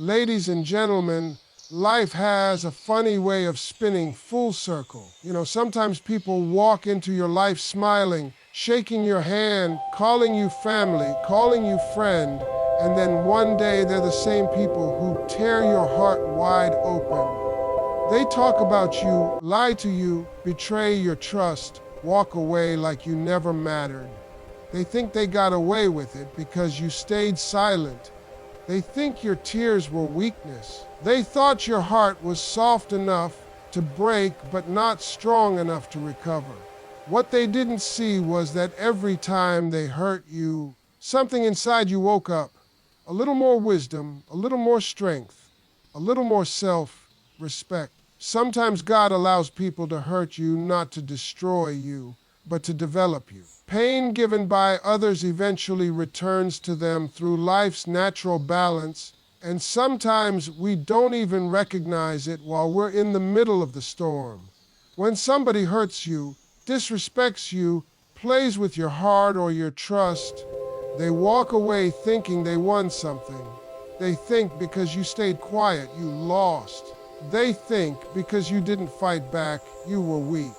Ladies and gentlemen, life has a funny way of spinning full circle. Sometimes people walk into your life smiling, shaking your hand, calling you family, calling you friend, and then one day they're the same people who tear your heart wide open. They talk about you, lie to you, betray your trust, walk away like you never mattered. They think they got away with it because you stayed silent. They think your tears were weakness. They thought your heart was soft enough to break but not strong enough to recover. What they didn't see was that every time they hurt you, something inside you woke up. A little more wisdom, a little more strength, a little more self-respect. Sometimes God allows people to hurt you not to destroy you, but to develop you. Pain given by others eventually returns to them through life's natural balance, and sometimes we don't even recognize it while we're in the middle of the storm. When somebody hurts you, disrespects you, plays with your heart or your trust, they walk away thinking they won something. They think because you stayed quiet, you lost. They think because you didn't fight back, you were weak.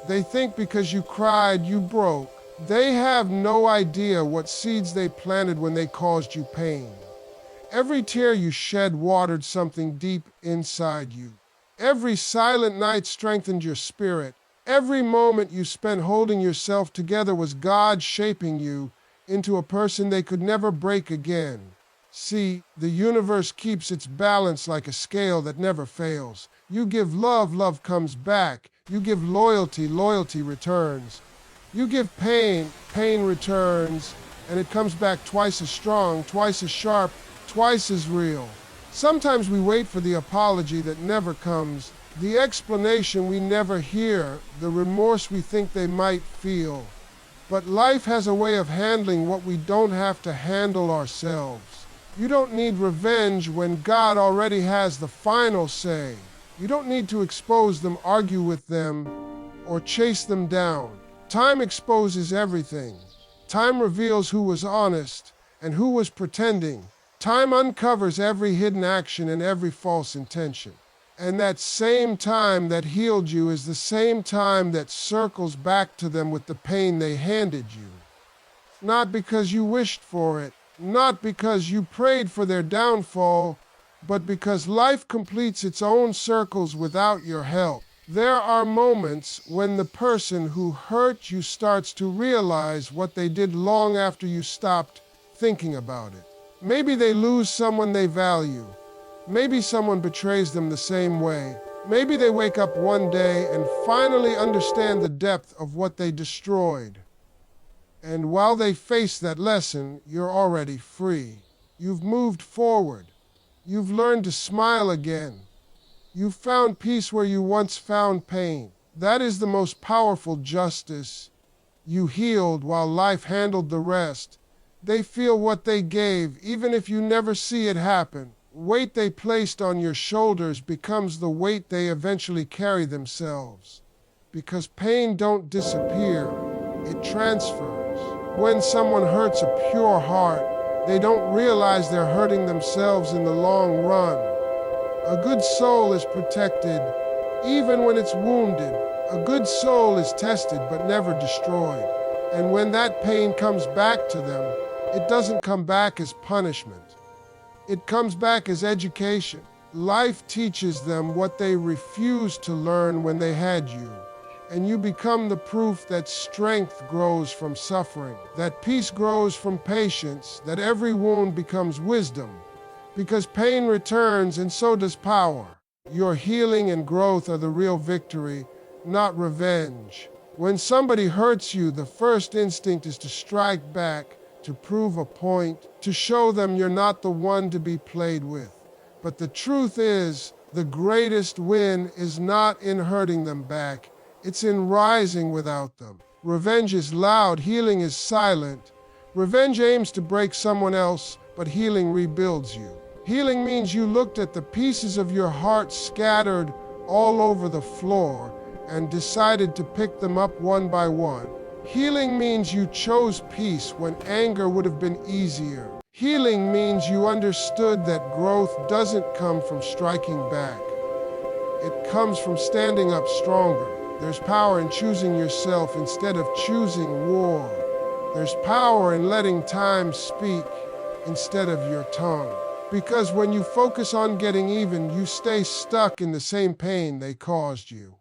They think because you cried, you broke. They have no idea what seeds they planted when they caused you pain. Every tear you shed watered something deep inside you. Every silent night strengthened your spirit. Every moment you spent holding yourself together was God shaping you into a person they could never break again. See, the universe keeps its balance like a scale that never fails. You give love, love comes back. You give loyalty, loyalty returns. You give pain, pain returns, and it comes back twice as strong, twice as sharp, twice as real. Sometimes we wait for the apology that never comes, the explanation we never hear, the remorse we think they might feel. But life has a way of handling what we don't have to handle ourselves. You don't need revenge when God already has the final say. You don't need to expose them, argue with them, or chase them down. Time exposes everything. Time reveals who was honest and who was pretending. Time uncovers every hidden action and every false intention. And that same time that healed you is the same time that circles back to them with the pain they handed you. Not because you wished for it, not because you prayed for their downfall, but because life completes its own circles without your help. There are moments when the person who hurt you starts to realize what they did long after you stopped thinking about it. Maybe they lose someone they value. Maybe someone betrays them the same way. Maybe they wake up one day and finally understand the depth of what they destroyed. And while they face that lesson, you're already free. You've moved forward. You've learned to smile again. You've found peace where you once found pain. That is the most powerful justice. You healed while life handled the rest. They feel what they gave, even if you never see it happen. Weight they placed on your shoulders becomes the weight they eventually carry themselves. Because pain don't disappear, it transfers. When someone hurts a pure heart, they don't realize they're hurting themselves in the long run. A good soul is protected, even when it's wounded. A good soul is tested but never destroyed. And when that pain comes back to them, it doesn't come back as punishment. It comes back as education. Life teaches them what they refused to learn when they had you. And you become the proof that strength grows from suffering, that peace grows from patience, that every wound becomes wisdom. Because pain returns and so does power. Your healing and growth are the real victory, not revenge. When somebody hurts you, the first instinct is to strike back, to prove a point, to show them you're not the one to be played with. But the truth is, the greatest win is not in hurting them back. It's in rising without them. Revenge is loud, healing is silent. Revenge aims to break someone else, but healing rebuilds you. Healing means you looked at the pieces of your heart scattered all over the floor and decided to pick them up one by one. Healing means you chose peace when anger would have been easier. Healing means you understood that growth doesn't come from striking back. It comes from standing up stronger. There's power in choosing yourself instead of choosing war. There's power in letting time speak instead of your tongue. Because when you focus on getting even, you stay stuck in the same pain they caused you.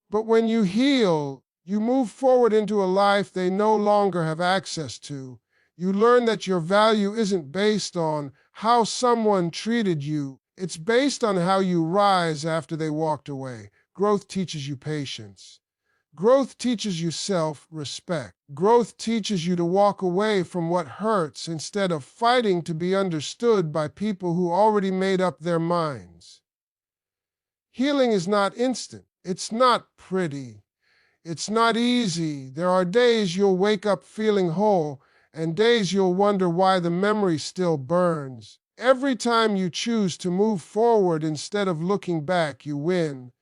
But when you heal, you move forward into a life they no longer have access to. You learn that your value isn't based on how someone treated you. It's based on how you rise after they walked away. Growth teaches you patience. Growth teaches you self-respect. Growth teaches you to walk away from what hurts instead of fighting to be understood by people who already made up their minds. Healing is not instant. It's not pretty. It's not easy. There are days you'll wake up feeling whole, and days you'll wonder why the memory still burns. Every time you choose to move forward instead of looking back, you win.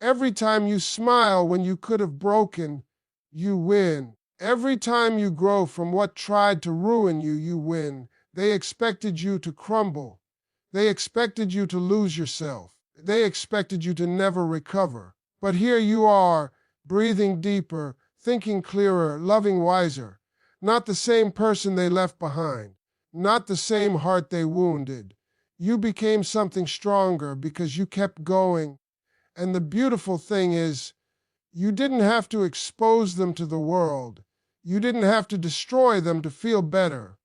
Every time you smile when you could have broken, you win. Every time you grow from what tried to ruin you, you win. They expected you to crumble. They expected you to lose yourself. They expected you to never recover. But here you are, breathing deeper, thinking clearer, loving wiser. Not the same person they left behind. Not the same heart they wounded. You became something stronger because you kept going. And the beautiful thing is, you didn't have to expose them to the world. You didn't have to destroy them to feel better.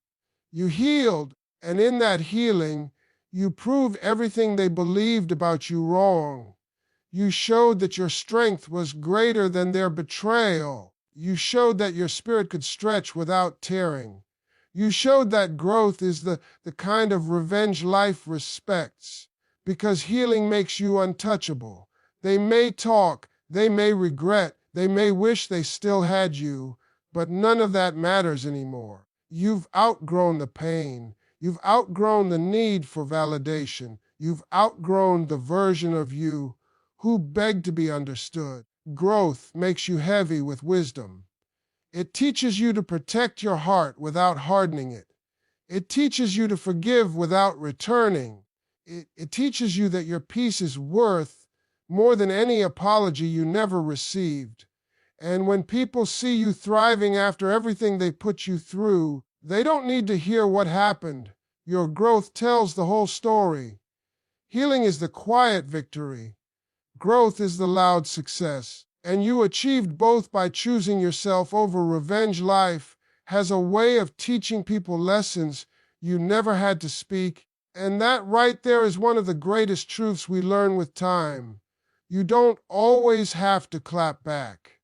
You healed, and in that healing, you proved everything they believed about you wrong. You showed that your strength was greater than their betrayal. You showed that your spirit could stretch without tearing. You showed that growth is the kind of revenge life respects, because healing makes you untouchable. They may talk, they may regret, they may wish they still had you, but none of that matters anymore. You've outgrown the pain. You've outgrown the need for validation. You've outgrown the version of you who begged to be understood. Growth makes you heavy with wisdom. It teaches you to protect your heart without hardening it. It teaches you to forgive without returning. It teaches you that your peace is worth more than any apology you never received. And when people see you thriving after everything they put you through, they don't need to hear what happened. Your growth tells the whole story. Healing is the quiet victory. Growth is the loud success. And you achieved both by choosing yourself over revenge. Life has a way of teaching people lessons you never had to speak. And that right there is one of the greatest truths we learn with time. You don't always have to clap back.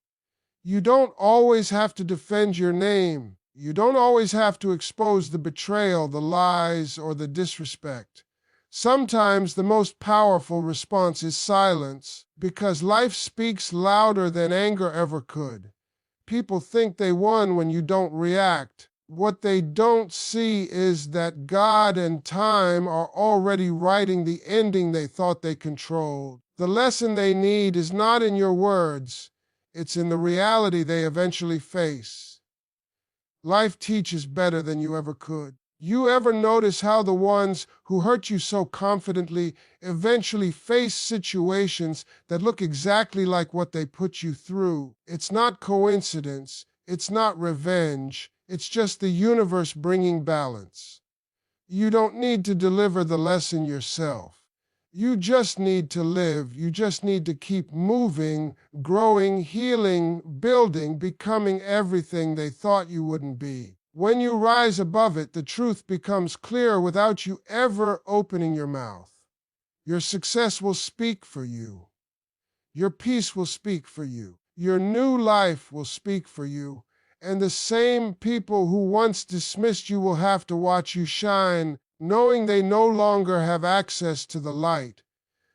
You don't always have to defend your name. You don't always have to expose the betrayal, the lies, or the disrespect. Sometimes the most powerful response is silence, because life speaks louder than anger ever could. People think they won when you don't react. What they don't see is that God and time are already writing the ending they thought they controlled. The lesson they need is not in your words. It's in the reality they eventually face. Life teaches better than you ever could. You ever notice how the ones who hurt you so confidently eventually face situations that look exactly like what they put you through? It's not coincidence. It's not revenge. It's just the universe bringing balance. You don't need to deliver the lesson yourself. You just need to live. You just need to keep moving, growing, healing, building, becoming everything they thought you wouldn't be. When you rise above it, the truth becomes clear without you ever opening your mouth. Your success will speak for you. Your peace will speak for you. Your new life will speak for you. And the same people who once dismissed you will have to watch you shine, knowing they no longer have access to the light.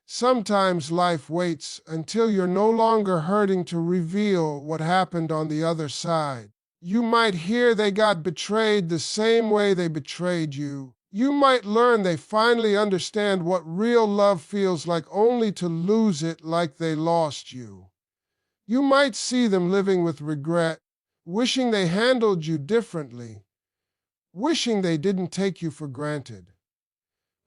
Sometimes life waits until you're no longer hurting to reveal what happened on the other side. You might hear they got betrayed the same way they betrayed you. You might learn they finally understand what real love feels like, only to lose it like they lost you. You might see them living with regret, wishing they handled you differently. wishing they didn't take you for granted.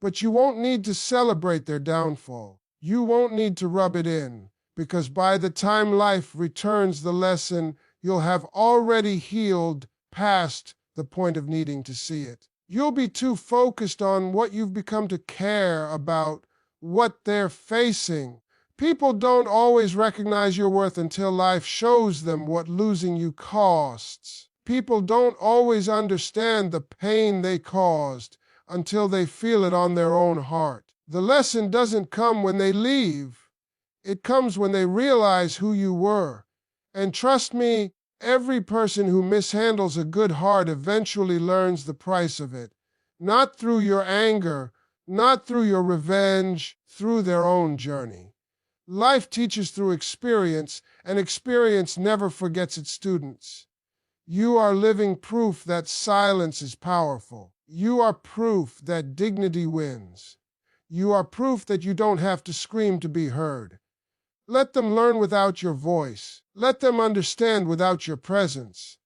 But you won't need to celebrate their downfall. You won't need to rub it in, because by the time life returns the lesson, you'll have already healed past the point of needing to see it. You'll be too focused on what you've become to care about what they're facing. People don't always recognize your worth until life shows them what losing you costs. People don't always understand the pain they caused until they feel it on their own heart. The lesson doesn't come when they leave. It comes when they realize who you were. And trust me, every person who mishandles a good heart eventually learns the price of it. Not through your anger, not through your revenge, through their own journey. Life teaches through experience, and experience never forgets its students. You are living proof that silence is powerful. You are proof that dignity wins. You are proof that you don't have to scream to be heard. Let them learn without your voice. Let them understand without your presence.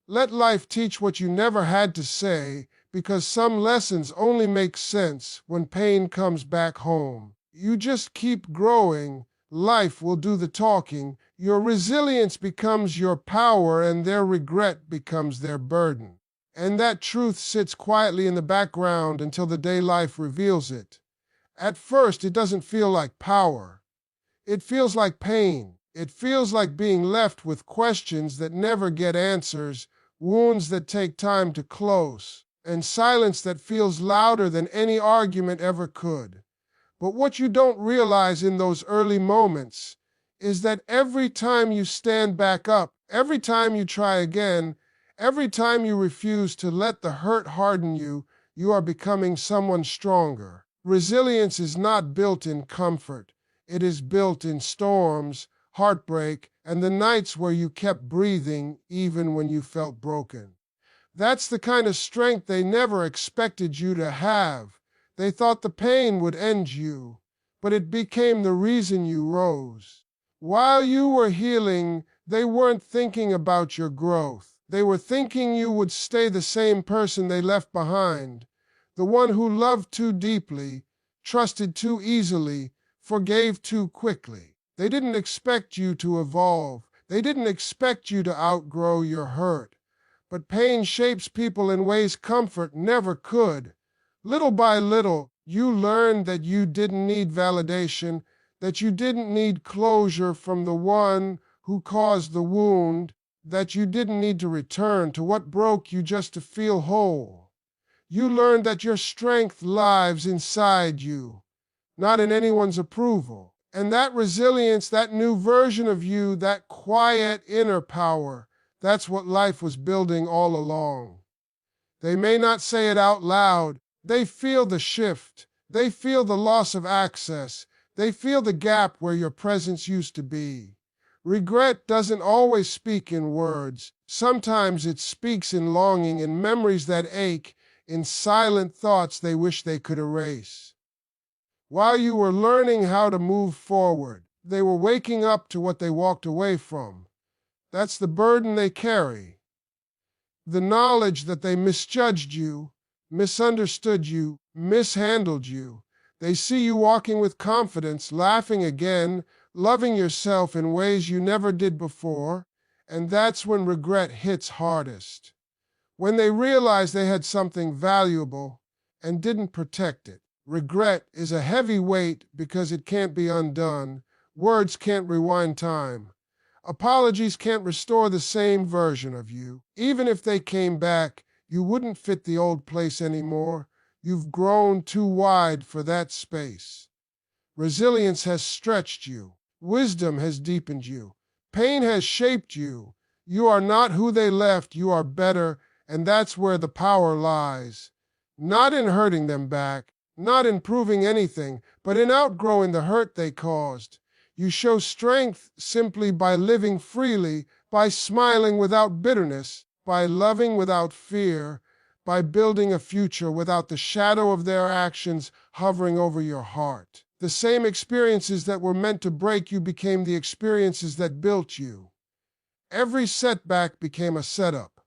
Let life teach what you never had to say, because some lessons only make sense when pain comes back home. You just keep growing. Life will do the talking. Your resilience becomes your power, and their regret becomes their burden. And that truth sits quietly in the background until the day life reveals it. At first, it doesn't feel like power. It feels like pain. It feels like being left with questions that never get answers, wounds that take time to close, and silence that feels louder than any argument ever could. But what you don't realize in those early moments is that every time you stand back up, every time you try again, every time you refuse to let the hurt harden you, you are becoming someone stronger. Resilience is not built in comfort. It is built in storms, heartbreak, and the nights where you kept breathing even when you felt broken. That's the kind of strength they never expected you to have. They thought the pain would end you, but it became the reason you rose. While you were healing, they weren't thinking about your growth. They were thinking you would stay the same person they left behind, the one who loved too deeply, trusted too easily, forgave too quickly. They didn't expect you to evolve. They didn't expect you to outgrow your hurt. But pain shapes people in ways comfort never could. Little by little, you learned that you didn't need validation, that you didn't need closure from the one who caused the wound, that you didn't need to return to what broke you just to feel whole. You learned that your strength lives inside you, not in anyone's approval. And that resilience, that new version of you, that quiet inner power, that's what life was building all along. They may not say it out loud. They feel the shift. They feel the loss of access. They feel the gap where your presence used to be. Regret doesn't always speak in words. Sometimes it speaks in longing, in memories that ache, in silent thoughts they wish they could erase. While you were learning how to move forward, they were waking up to what they walked away from. That's the burden they carry. The knowledge that they misjudged you, misunderstood you, mishandled you. They see you walking with confidence, laughing again, loving yourself in ways you never did before, and that's when regret hits hardest. When they realize they had something valuable and didn't protect it. Regret is a heavy weight because it can't be undone. Words can't rewind time. Apologies can't restore the same version of you. Even if they came back, you wouldn't fit the old place anymore. You've grown too wide for that space. Resilience has stretched you. Wisdom has deepened you. Pain has shaped you. You are not who they left. You are better, and that's where the power lies. Not in hurting them back, not in proving anything, but in outgrowing the hurt they caused. You show strength simply by living freely, by smiling without bitterness, by loving without fear, by building a future without the shadow of their actions hovering over your heart. The same experiences that were meant to break you became the experiences that built you. Every setback became a setup.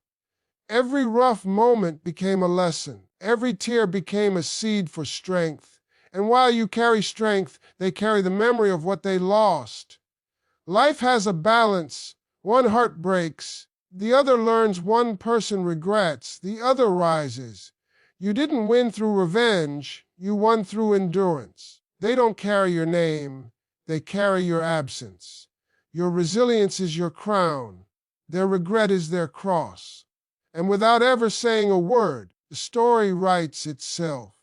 Every rough moment became a lesson. Every tear became a seed for strength. And while you carry strength, they carry the memory of what they lost. Life has a balance. One heart breaks, the other learns, one person regrets, the other rises. You didn't win through revenge, you won through endurance. They don't carry your name, they carry your absence. Your resilience is your crown, their regret is their cross. And without ever saying a word, the story writes itself.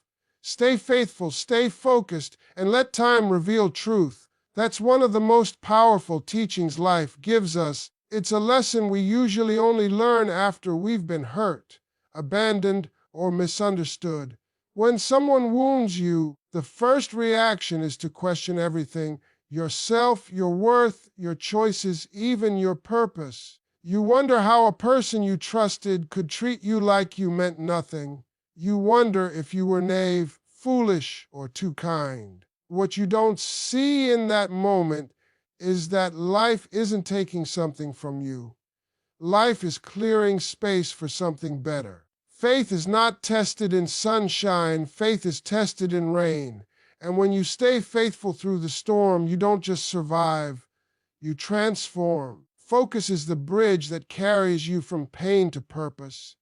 Stay faithful, stay focused, and let time reveal truth. That's one of the most powerful teachings life gives us. It's a lesson we usually only learn after we've been hurt, abandoned, or misunderstood. When someone wounds you, the first reaction is to question everything: yourself, your worth, your choices, even your purpose. You wonder how a person you trusted could treat you like you meant nothing. You wonder if you were naive, foolish, or too kind. What you don't see in that moment is that life isn't taking something from you. Life is clearing space for something better. Faith is not tested in sunshine, faith is tested in rain. And when you stay faithful through the storm, you don't just survive, you transform. Focus is the bridge that carries you from pain to purpose.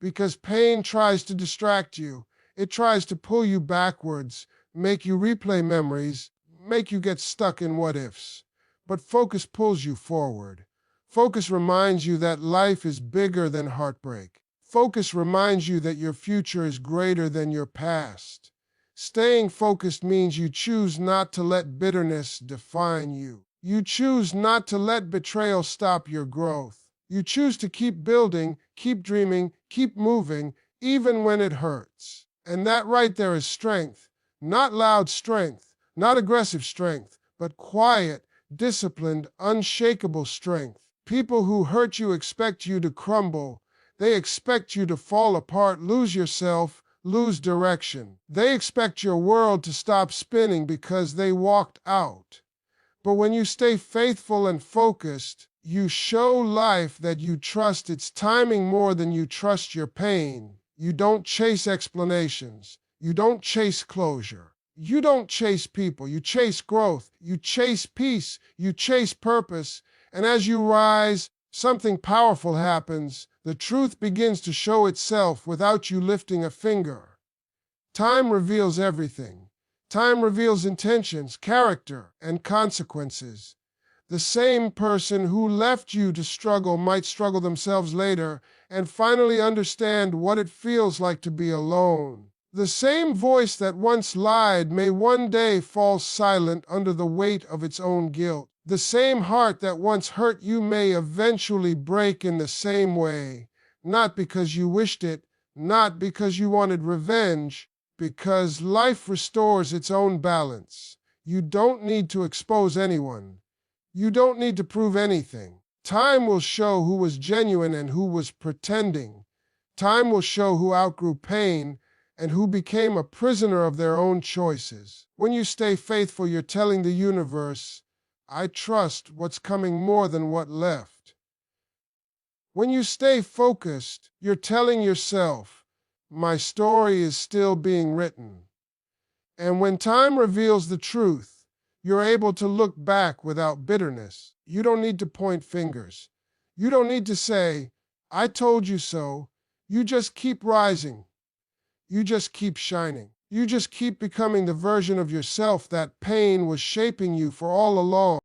Because pain tries to distract you, it tries to pull you backwards, make you replay memories, make you get stuck in what ifs. But focus pulls you forward. Focus reminds you that life is bigger than heartbreak. Focus reminds you that your future is greater than your past. Staying focused means you choose not to let bitterness define you. You choose not to let betrayal stop your growth. You choose to keep building, keep dreaming, keep moving, even when it hurts. And that right there is strength. Not loud strength, not aggressive strength, but quiet, disciplined, unshakable strength. People who hurt you expect you to crumble. They expect you to fall apart, lose yourself, lose direction. They expect your world to stop spinning because they walked out. But when you stay faithful and focused, you show life that you trust its timing more than you trust your pain. You don't chase explanations. You don't chase closure. You don't chase people. You chase growth. You chase peace. You chase purpose. And as you rise, something powerful happens. The truth begins to show itself without you lifting a finger. Time reveals everything. Time reveals intentions, character, and consequences. The same person who left you to struggle might struggle themselves later and finally understand what it feels like to be alone. The same voice that once lied may one day fall silent under the weight of its own guilt. The same heart that once hurt you may eventually break in the same way, not because you wished it, not because you wanted revenge, because life restores its own balance. You don't need to expose anyone. You don't need to prove anything. Time will show who was genuine and who was pretending. Time will show who outgrew pain and who became a prisoner of their own choices. When you stay faithful, you're telling the universe, I trust what's coming more than what left. When you stay focused, you're telling yourself, my story is still being written. And when time reveals the truth, you're able to look back without bitterness. You don't need to point fingers. You don't need to say, I told you so. You just keep rising. You just keep shining. You just keep becoming the version of yourself that pain was shaping you for all along.